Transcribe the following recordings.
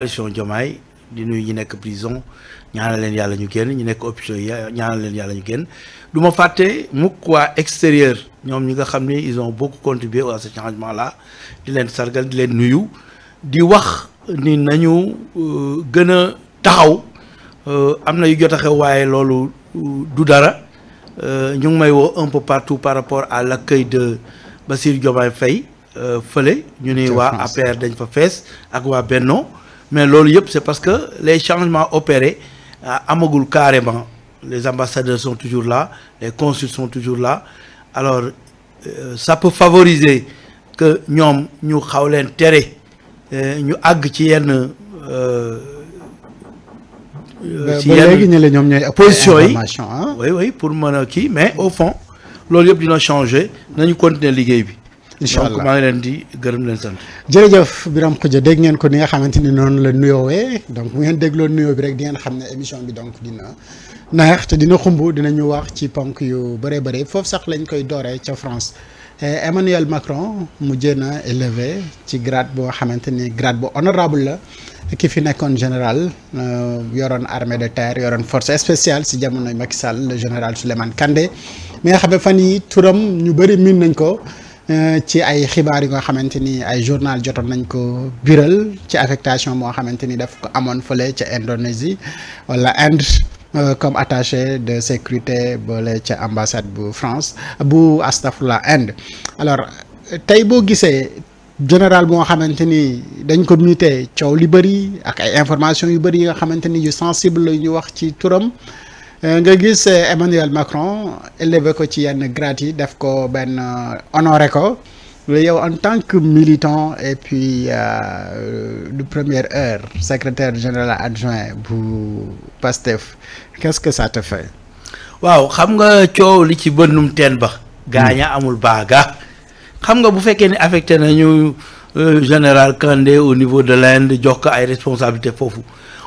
coalition Diomaye di nuyu ñi nekk prison ñaanal leen yàlla ñu génn ñi nekk hôpitaux yi ñaanal leen yàlla ñu génn du ma fàtte mukk waa extérieur ñoom ñi nga xam ni ils ont beaucoup contribué à ce changement là di leen sargal di leen nuyu di wax ni nañu gën a taxaw am na yu jot a xew waaye loolu du dara ñu ngi may woo un peu partout par rapport à l'accueil de Bassirou Diomaye Faye fële ñu ni waa APR dañ fa fees ak waa Benno mais loolu yëpp c'est parce que les changements opérés amagul carrément les ambassadeurs sont toujours là les consuls sont toujours là alors ça peut favoriser que ñoom ñu xaw leen tere ñu àgg ci yenn ci yenn position yi oui pour mën a kii mais au fond loolu yëpp dina changer nañu continuer liggéey bi. incha allah donc maa ngi leen di gërëm leen sant. jërëjëf Birame Khoudia dégg ngeen ko ni nga xamante ni noonu la nuyoowee donc bu ngeen dégloo nuyoo bi rek di ngeen xam ne émission bi donc dina neex te dina xumb dinañu wax ci ponk yu bëree bëri foofu sax lañ koy dooree ca France. Emmanuel Macron mujjee na élevé ci grade boo xamante ni grade bu honorable la ki fi nekkoon général yoroon armée de terre yoroon force spéciale si jamonoy Macky Sall le général Souleymane Kandé mi nga xam ne fan yi turam ñu bëri miin nañ ko. ci ay xibaar yi nga xamante ni ay journal jotoon nañ ko biral ci affectation moo xamante ni daf ko amoon fële ca Indonésie wala Inde comme attaché de sécurité boole ca ambassade bu France bu astafurlah Inde alors tey boo gisee général boo xamante ni dañ ko muté coow li bëri ak ay information yu bëri yi nga xamante ni yu sensible la ñu wax ci turam nga gis Emmanuel Macron élevé ko ci yenn grade yi def ko benn honoré ko yow en tant que militant et puis de première heure secrétaire général adjoint bu PASTEF qu'est-ce que ça te fait. waaw xam nga coow li ci bënnum teen ba. gaaña amul baaga xam nga bu fekkee ni affecté nañu général Kandé au niveau de l'Inde jox ko ay responsabilités foofu.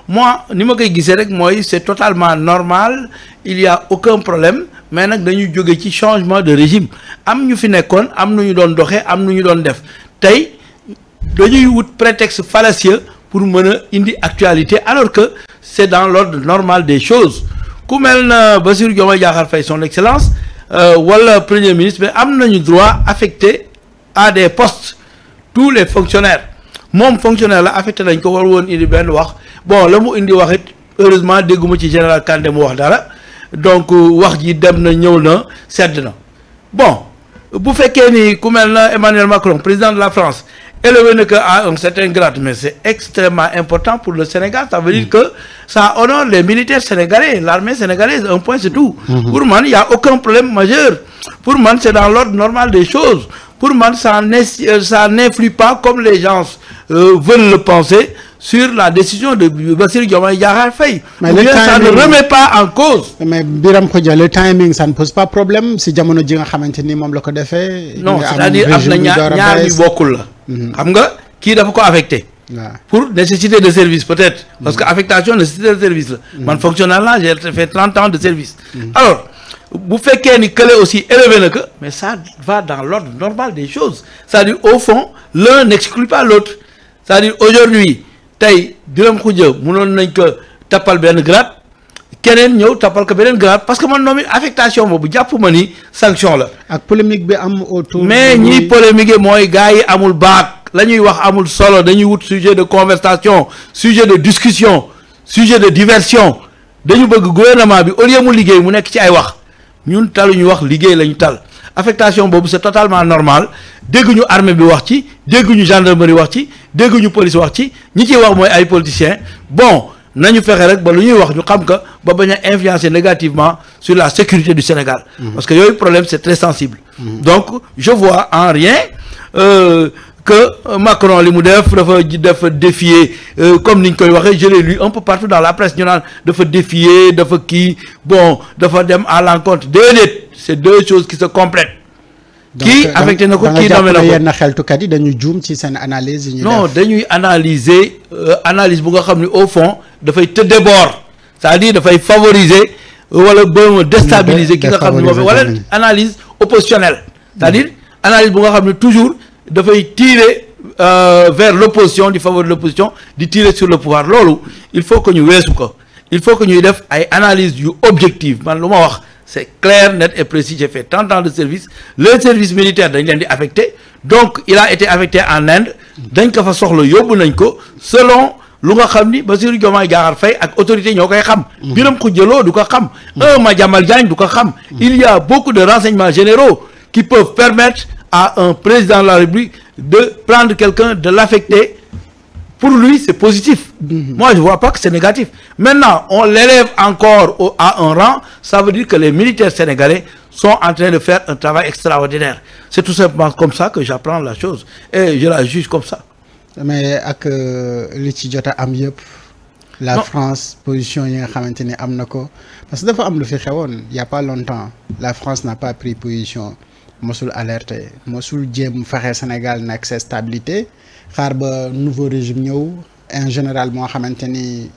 moi ni ma koy gisee rek mooy c'est totalement normal il y a aucun problème mais nag dañuy jóge ci changement de régime am ñu fi nekkoon am nu ñu doon doxee am nu ñu doon def tey dañuy wut prétexte fallacieux pour mën a indi actualité alors que c'est dans l'ordre normal des choses ku mel na Bassirou Diomaye Diakhar Faye son excellence wala premier ministre mais am nañu droit affecté à des postes tous les fonctionnaires moom fonctionnaire la affecté nañ ko war woon indi benn wax bon la mu indi wax it heureusement dégguma ci général Kandé mu wax dara donc wax ji dem na ñëw na sedd na bon bu fekkee ni ku mel na Emmanuel Macron président de la France élevé na que à un certain grade mais c'est extrêmement important pour le Sénégal ça veut dire que ça honore les militaires sénégalais l'armée sénégalaise un point c'est tout. Pour man il y a aucun problème majeur pour man c'est dans l'ordre normal des choses pour man ça n'influe pas comme les gens veulent le penser sur la décision de Bassirou Diomaye Diakhar Faye. Mais ça ne remet pas en cause. Mais Birame Khoudia le timing ça ne pose pas problème si jamono ji nga xamante ni moom la ko defee. non c'est-à-dire am na ñaar yu bokkul la. xam nga kii dafa ko affecté. pour nécessité de service peut-être. parce que affectation nécessité de service la. man fonctionnaire là j'ai fait 30 ans de service. alors bu fekkee ni kële aussi élevé na que mais ça va dans l'ordre normal des choses c'est-à-dire au fond l'un n'exclut pas l'autre c'est-à-dire aujourd'hui tey Birame Khoudia mënoon nañ ko tappal benn grade keneen ñëw tappal ko beneen grade parce que man noonu affectation boobu jàpp ma ni sanction la. ak polémique bi am autour. mais ñiy polémique mooy gars yi amul baak la ñuy wax amul solo dañuy wut sujet de conversation sujet de discussion sujet de diversion dañu bëgg gouvernement bi au lieu mu liggéey mu nekk ci ay wax ñun taluñu wax liggéey lañu tal affectation boobu c'est totalement normal dégguñu armée bi wax ci dégguñu gendarmerie wax ci dégguñu police wax ci ñi ciy wax mooy ay politiciens bon nañu fexe rek ba lu ñuy wax ñu xam que ba bañ a influencer négativement sur la sécurité du Sénégal. Parce que yooyu problème c'est très sensible. Donc je vois en rien que Macron li mu dafa défier comme niñ koy waxee je l'ai lu un peu partout dans la presse ñu naan dafa défier dafa kii bon dafa dem à l'encontre déedéet c'est deux choses qui se complètent. kii affecté na ko kii nommé na ko yenn xeltukat yi dañu juum ci seen analyse yi ñu non dañuy analyser analyse bu nga xam ne au fond dafay tëdde boor c'est-à-dire dafay favoriser wala ba déstabiliser ki nga xam ne moom wala analyse oppositionnelle c'est-à-dire analyse bu nga xam ne toujours dafay tirer vers l'opposition di faveur de l'opposition di tirer sur le pouvoir loolu il faut que ñu weesu ko il faut que ñuy def ay analyse yu objective man lu ma wax c'est clair net et précis. J'ai fait 30 ans de service le service militaire dañ leen di affecté donc il a été affecté en Inde dañ ko fa soxla yóbbu nañ ko selon lu nga xam ni Bassirou Diomaye Diakhar Faye ak autorité ñoo koy xam Birame Khoudia Lo du ko xam Madiambal Diagne du ko xam il y a beaucoup de renseignements généraux qui peuvent permettre à un président de la République de prendre quelqu'un, de l'affecter. Pour lui, c'est positif. Moi, je ne vois pas que c'est négatif. Maintenant, on l'élève encore à un rang, ça veut dire que les militaires sénégalais sont en train de faire un travail extraordinaire. C'est tout simplement comme ça que j'apprends la chose. Et je la juge comme ça. Mais avec li ci jot a am yëpp la non. France position yi nga xamante ni am na ko parce que dafa am lu fi xewoon il y a pas longtemps la France n'a pas pris position mosul alerté mosul jéem fexe Sénégal nekk sa stabilité xaar ba nouveau régime ñëw un général moo xamante ni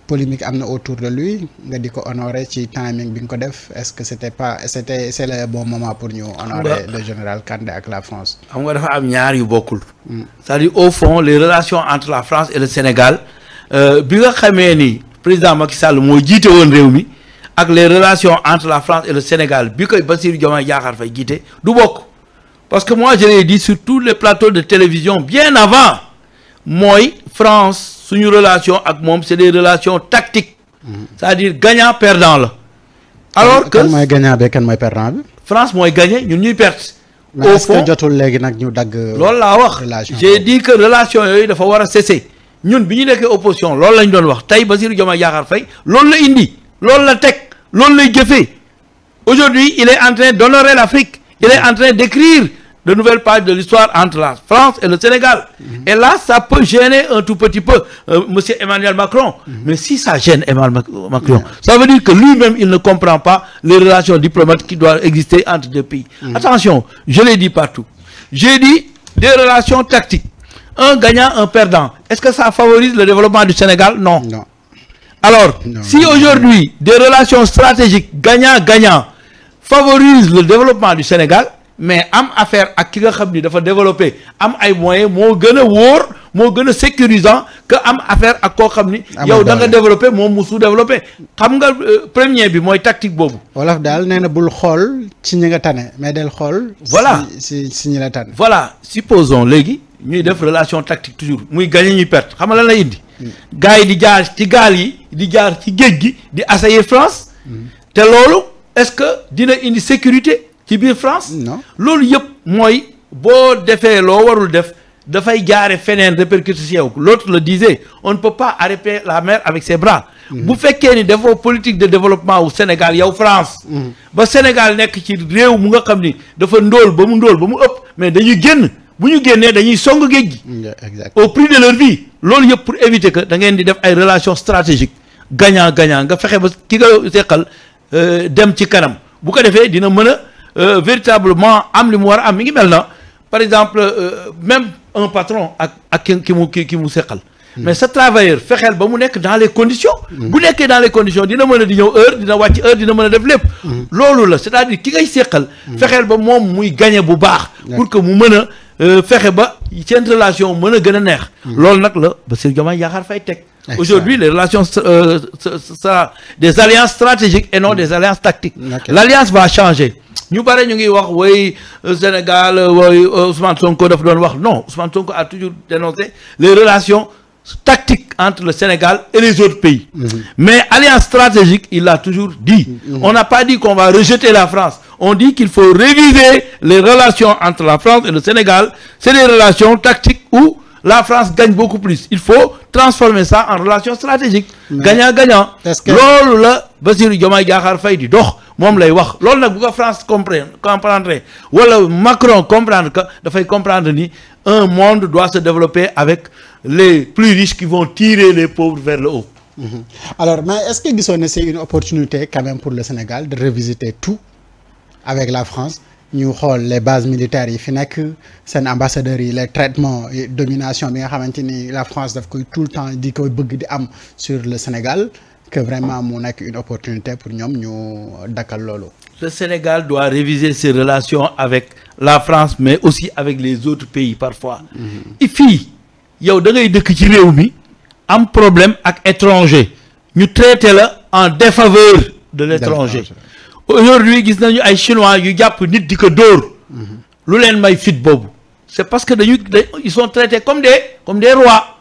polémique am na autour de lui nga di ko honorer ci timing bi nga ko def est-ce que c'est le bon moment pour ñu honorer le général Kandé ak la France. xam nga dafa am ñaar yu bokkul. c'est-à-dire au fond les relations entre la France et le Sénégal bi nga xamee ni président Macky Sall moo jiite woon réew mi ak les relations entre la France et le Sénégal bi koy Bassirou Diomaye Diakhar Faye jiite du bokk parce que moi je l'ai dit sur tous les plateaux de télévision bien avant mooy France. suñu relation ak moom c'est des relations tactiques c'est-à-dire gagnant perdant la alors que kan mooy gagnant bi kan mooy perdant bi France mooy gagné ñun ñuy perte au fond jotul léegi nag ñu dagg loolu laa wax j'ai dit que relation yooyu dafa war a cesser ñun bi ñu nekkee opposition loolu lañ doon wax tey Bassirou Diomaye Diakhar Faye loolu la indi loolu la teg loolu lay jëfee aujourd'hui il est en train d'honorer l'Afrique il est en train d'écrire de nouvelles pages de l'histoire entre la France et le Sénégal. Et là, ça peut gêner un tout petit peu monsieur Emmanuel Macron. Mais si ça gêne Emmanuel Macron, ça veut dire que lui-même, il ne comprend pas les relations diplomatiques qui doivent exister entre deux pays. Attention, je l'ai dit partout. J'ai dit des relations tactiques. Un gagnant, un perdant. Est-ce que ça favorise le développement du Sénégal? Non. Non. Alors, si aujourd'hui, des relations stratégiques gagnant-gagnant favorisent le développement du Sénégal, mais am affaire ak ki nga xam ni dafa développé am ay moyens moo gën a wóor moo gën a sécurisant que am affaire ak koo xam ni yow da nga développé moom mu sous-développé xam nga premier bi mooy tactique boobu wolof daal nee na bul xool ci ñi nga tane mais del xool voilà si ñi la tane voilà supposons léegi ñuy def relation tactique toujours muy gagné ñuy perte xam nga lan lay indi gars yi di jaar ci gaal yi di jaar ci géej gi di assaillir France te loolu est-ce que dina indi sécurité ci biir France loolu yëpp mooy boo defee loo warul def dafay jaare feneen répercuter ci yow l'autre le disait on ne peut pas arrêter la mer avec ses bras bu fekkee ni defoo politique de développement wu Sénégal yow France ba Sénégal nekk ci réew mu nga xam ni dafa ndóol ba mu ëpp mais dañuy génn bu ñu génnee dañuy song géej gi au prix de leur vie loolu yëpp pour éviter que da ngeen di def ay relations stratégiques gagnant-gagnant nga fexe ba ki nga seqal dem ci kanam bu ko defee dina mën a véritablement am li mu war a am mi ngi mel na par exemple même un patron ak ki mu seqal mais sa travailleur fexeel ba mu nekk dans les conditions bu nekkee dans les conditions dina mën a di ñëw heure dina wàcc heure dina mën a def lépp loolu la c'est-à-dire ki ngay seqal fexeel ba moom muy gagner bu baax pour que mu mën a fexe ba seen relation mën a gën a neex loolu nag la Bassirou Diomaye Diakhar Faye teg aujourd'hui les relations sera des alliances stratégiques et non des alliances tactiques l'alliance va changer ñu bare ñu ngi wax way Sénégal way Ousmane Sonko daf doon wax non Ousmane Sonko a toujours dénoncé les relations tactiques entre le Sénégal et les autres pays mais alliance stratégique il l'a toujours dit on n'a pas dit qu'on va rejeter la France on dit qu'il faut réviser les relations entre la France et le Sénégal c'est des relations tactiques où la France gagne beaucoup plus il faut transformer ça en relation stratégique gagnant-gagnant loolu la Bassirou Diomaye Diakhar Faye di dox moom lay wax loolu nag bu ko France comprendre wala Macron comprendre que dafay comprendre ni un monde doit se développer avec les plus riches qui vont tirer les pauvres vers le haut alors mais est-ce que gisoon ne c'est une opportunité quand même pour le Sénégal de revisiter tout avec la France ñu xool les bases militaires yi fi nekk seen ambassadeurs yi les traitements domination bi nga xamante ni la France daf koy tout le temps di koy bëgg di am sur le Sénégal que vraiment mu nekk une opportunité pour ñoom ñu dakkal loolu. Le Sénégal doit réviser ses relations avec la France mais aussi avec les autres pays parfois. Et fii yow da ngay dëkk ci réew mi am problème ak étranger ñu traité la en défaveur de l'étranger. Aujourd'hui gis nañu ay chinois yu jàpp nit di ko dóor. lu leen may fit boobu. c'est parce que ils sont traités comme des rois.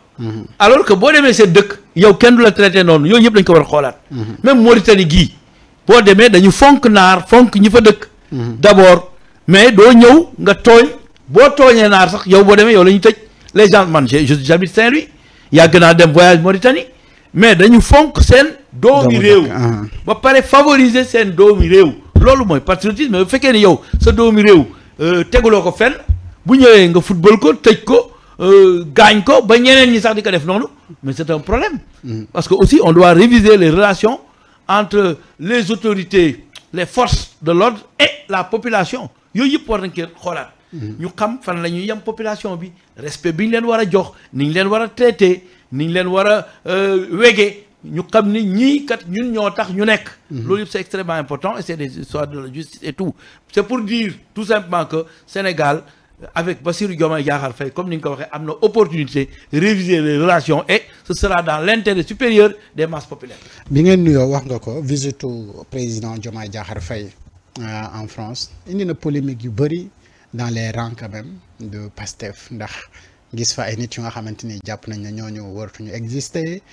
alors que boo demee seen dëkk yow kenn du la traité noonu yooyu yëpp dañ ko war a xoolaat. même Mauritanie gii boo demee dañu fonk naar fonk ñi fa dëkk. d'abord mais doo ñëw nga tooñ boo tooñee naar sax yow boo demee yow la ñu tëj les gens man j'habite Saint-Louis yàgg naa dem voyage Mauritanie mais dañu fonk seen doomi réew. ba pare favoriser seen doomi réew. loolu mooy patriotisme mais bu fekkee ni yow sa doomi réew teguloo ko fenn bu ñëwee nga football ko tëj ko. gaañ ko ba ñeneen ñi sax di ko def noonu mais c'est un problème parce que aussi on doit réviser les relations entre les autorités les forces de l'ordre et la population yooyu yëpp war nañ ko xoolaat ñu xam fan la ñuy yem population bi respect bi ñu leen war a jox ni ñu leen war a traiter ni ñu leen war a wege ñu xam ni ñii kat ñun ñoo tax ñu nekk loolu yëpp c'est extrêmement important et c'est des histoires de la justice et tout c'est pour dire tout simplement que Sénégal avec Bassirou Diomaye Diakhar Faye comme ni nga ko waxee am na opportunité réviser les relations et ce sera dans l'intérêt supérieur des masses populaires. bi ngeen nuyoo wax nga ko visitu président Diomaye Diakhar Faye en France indi na polémique yu bëri dans les rangs quand même de Pastef ndax gis fa ay nit yu nga xamante ni jàpp nañ ne ñooñu waratuñu exister